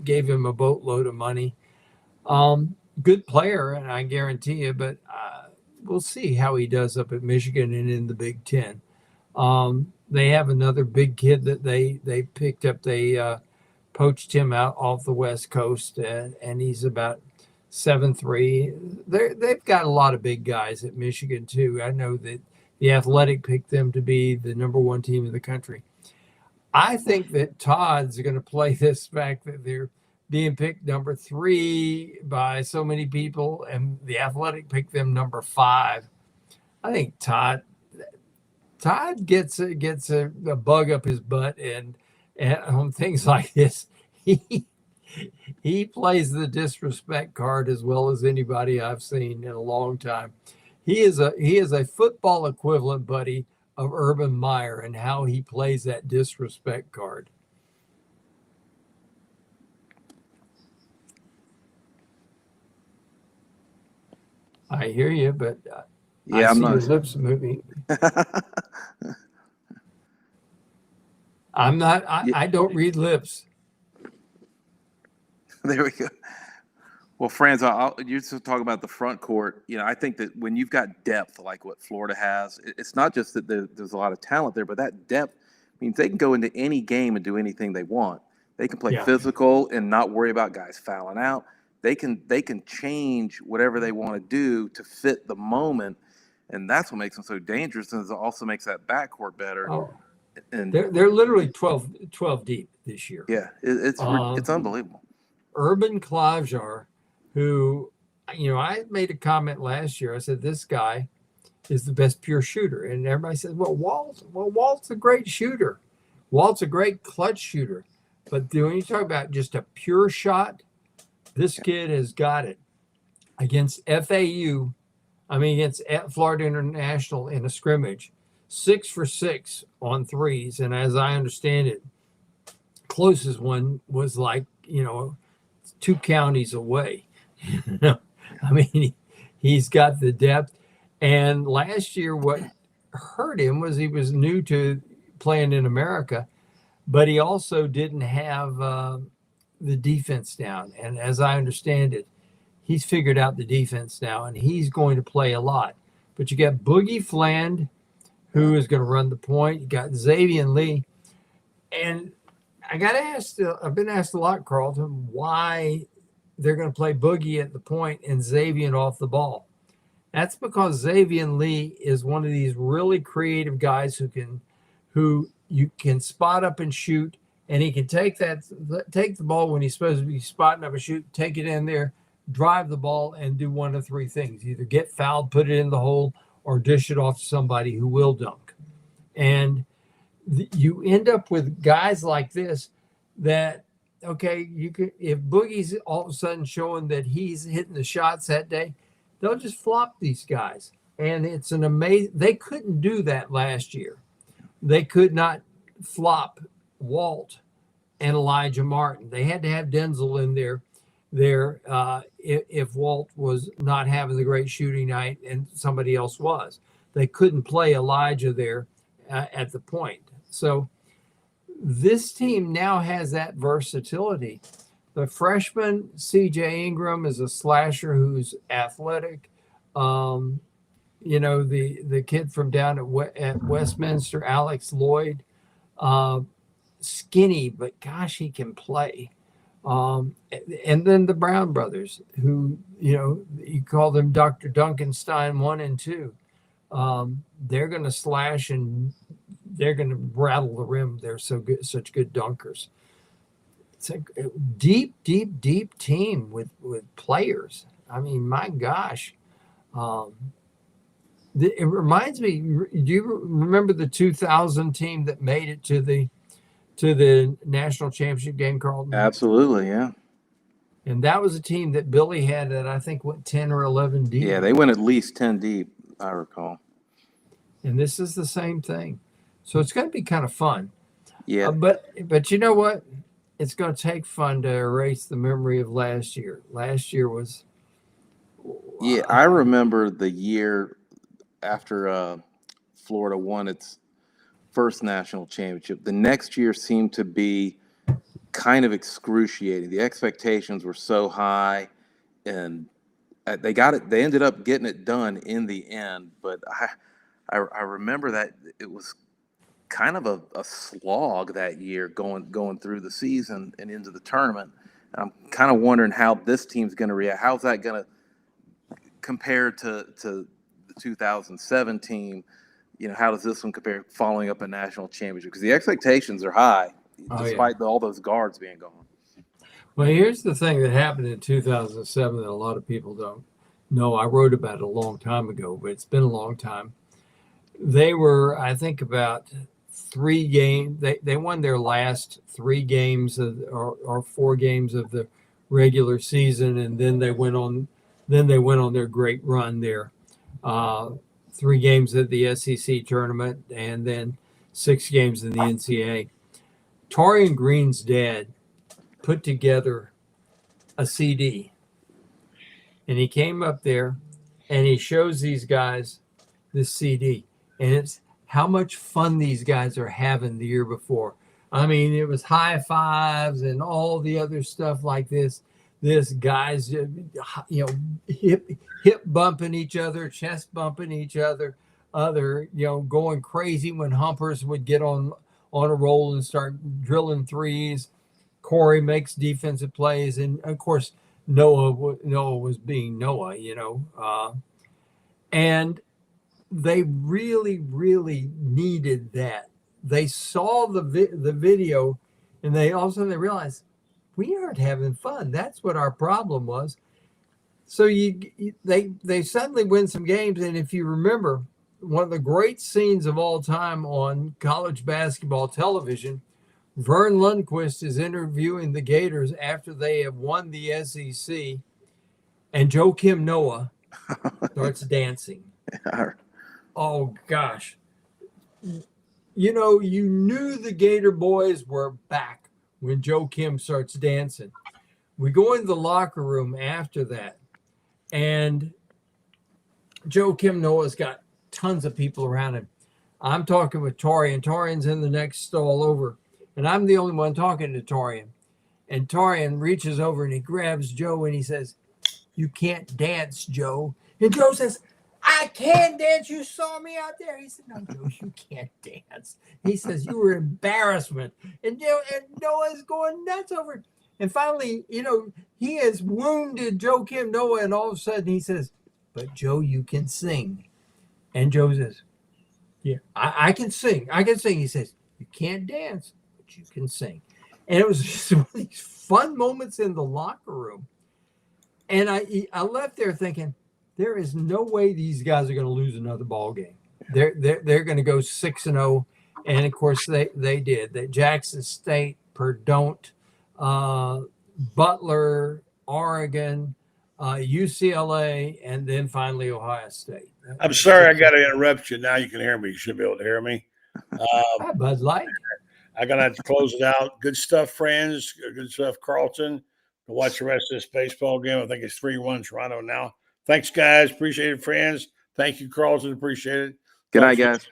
gave him a boatload of money. Good player, and I guarantee you, but we'll see how he does up at Michigan and in the Big Ten. They have another big kid that they picked up. They poached him out off the West Coast, and he's about 7'3". They've got a lot of big guys at Michigan too. I know that the Athletic picked them to be the #1 team in the country. I think that Todd's going to play this fact that they're being picked number 3 by so many people, and the Athletic picked them number 5. I think Todd gets a bug up his butt, and on things like this, he plays the disrespect card as well as anybody I've seen in a long time. He is a football equivalent, buddy, of Urban Meyer and how he plays that disrespect card. I hear you, but Yeah, I I'm see not. your lips moving. I'm not. I don't read lips. There we go. Well, Franz, you're just talking about the front court. I think that when you've got depth like what Florida has, it's not just that there's a lot of talent there, but that depth means they can go into any game and do anything they want. They can play physical and not worry about guys fouling out. They can change whatever they want to do to fit the moment, and that's what makes them so dangerous, and it also makes that backcourt better. Oh, and they're literally 12 deep this year. Yeah, it's unbelievable. Urban Klajar, who, I made a comment last year. I said, this guy is the best pure shooter. And everybody says, Walt's a great shooter. Walt's a great clutch shooter. But when you talk about just a pure shot, this kid has got it. Against against Florida International in a scrimmage, 6 for 6 on threes. And as I understand it, closest one was like, 2 counties away. He's got the depth. And last year, what hurt him was he was new to playing in America, but he also didn't have the defense down. And as I understand it, he's figured out the defense now, and he's going to play a lot. But you got Boogie Fland, who is going to run the point. You got Xavier Lee. And I got asked, I've been asked a lot, Carlton, why they're going to play Boogie at the point and Xavier off the ball. That's because Xavier Lee is one of these really creative guys who you can spot up and shoot, and he can take the ball when he's supposed to be spotting up and shoot, take it in there, drive the ball, and do one of 3 things: either get fouled, put it in the hole, or dish it off to somebody who will dunk. And you end up with guys like this that, okay, if Boogie's all of a sudden showing that he's hitting the shots that day, they'll just flop these guys. And it's an amazing, they couldn't do that last year. They could not flop Walt and Elijah Martin. They had to have Denzel in there if Walt was not having the great shooting night and somebody else was. They couldn't play Elijah there at the point. So this team now has that versatility. The freshman, C.J. Ingram, is a slasher who's athletic. The kid from down at Westminster, Alex Lloyd, skinny, but gosh, he can play. And then the Brown brothers, who, you call them Dr. Duncanstein 1 and 2. They're going to slash and they're going to rattle the rim. They're such good dunkers. It's a deep team with players. I mean, my gosh. It reminds me, do you remember the 2000 team that made it to the national championship game, Carlton? Absolutely, yeah. And that was a team that Billy had that I think went 10 or 11 deep. Yeah, they went at least 10 deep, I recall. And this is the same thing. So it's going to be kind of fun. Yeah. But you know what? It's going to take fun to erase the memory of last year. Last year was. Yeah, I remember the year after Florida won its first national championship. The next year seemed to be kind of excruciating. The expectations were so high, and they got it. They ended up getting it done in the end. But I remember that it was kind of a slog that year going through the season and into the tournament. I'm kind of wondering how this team's going to react. How's that going to compare to the 2007 team? You know, how does this one compare following up a national championship? Because the expectations are high, despite all those guards being gone. Well, here's the thing that happened in 2007 that a lot of people don't know. I wrote about it a long time ago, but it's been a long time. They were, I think, about 3 games. They won their last 3 games or 4 games of the regular season, and then they went on. Then they went on their great run there. 3 games at the SEC tournament, and then 6 games in the NCAA. Torian Green's dad put together a CD, and he came up there and he shows these guys this CD, and it's how much fun these guys are having the year before. I mean, it was high fives and all the other stuff like this. This guys, hip bumping each other, chest bumping each other, going crazy when humpers would get on a roll and start drilling threes. Corey makes defensive plays, and of course Noah was being Noah, and they really, really needed that. They saw the video, and they all of a sudden they realized we aren't having fun. That's what our problem was. So they suddenly win some games, and if you remember, one of the great scenes of all time on college basketball television, Vern Lundquist is interviewing the Gators after they have won the SEC, and Joakim Noah starts dancing. Oh, gosh. You knew the Gator boys were back when Joakim starts dancing. We go into the locker room after that, and Joakim Noah's got tons of people around him. I'm talking with Torian. Torian's in the next stall over, and I'm the only one talking to Torian. And Torian reaches over and he grabs Joe and he says, "You can't dance, Joe." And Joe says, "I can dance. You saw me out there." He said, "No, Joe, you can't dance." He says, "You were embarrassment." And Noah's going nuts over it. And finally, he has wounded Joakim Noah, and all of a sudden he says, "But Joe, you can sing." And Joe says, "Yeah, I can sing. I can sing." He says, "You can't dance, but you can sing." And it was just one of these fun moments in the locker room. And I left there thinking, there is no way these guys are going to lose another ball game. They're going to go 6-0, and of course they did. That Jackson State, Perdon't, Butler, Oregon, UCLA, and then finally Ohio State. I'm sorry, I got to interrupt you. Now you can hear me. You should be able to hear me. Hi, Bud Light. I'm going to have to close it out. Good stuff, friends. Good stuff, Carlton. To watch the rest of this baseball game. I think it's 3-1 Toronto now. Thanks, guys. Appreciate it, friends. Thank you, Carlton. Appreciate it. Good night, guys.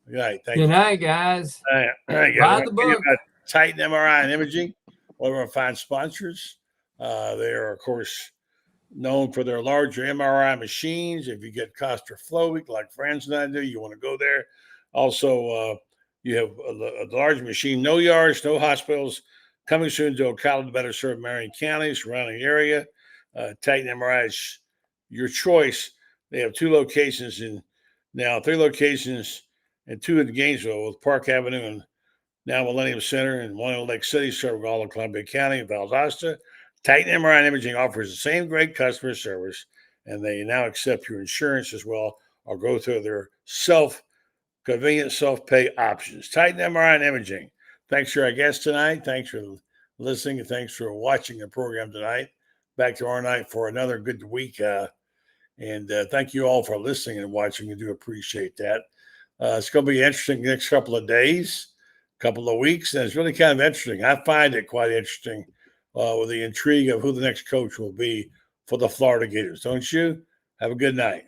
Good night. Thank Good you. night, guys. All right, Buy the book. Titan MRI and Imaging, one of our fine sponsors. They are, of course, known for their larger MRI machines. If you get claustrophobic like Franz and I do, you want to go there. Also, you have a large machine, no yards, no hospitals, coming soon to Ocalan to better serve Marion County, surrounding area. Titan MRI is your choice. They have 2 locations now 3 locations, and 2 in Gainesville with Park Avenue and now Millennium Center, and 1 in Lake City, serving all of Columbia County and Valdosta. Titan MRI and Imaging offers the same great customer service, and they now accept your insurance as well, or go through their convenient self-pay options. Titan MRI and Imaging. Thanks for our guest tonight. Thanks for listening, and thanks for watching the program tonight. Back tomorrow night for another good week. And thank you all for listening and watching. I do appreciate that. It's going to be interesting the next couple of days, couple of weeks, and it's really kind of interesting. I find it quite interesting with the intrigue of who the next coach will be for the Florida Gators. Don't you? Have a good night.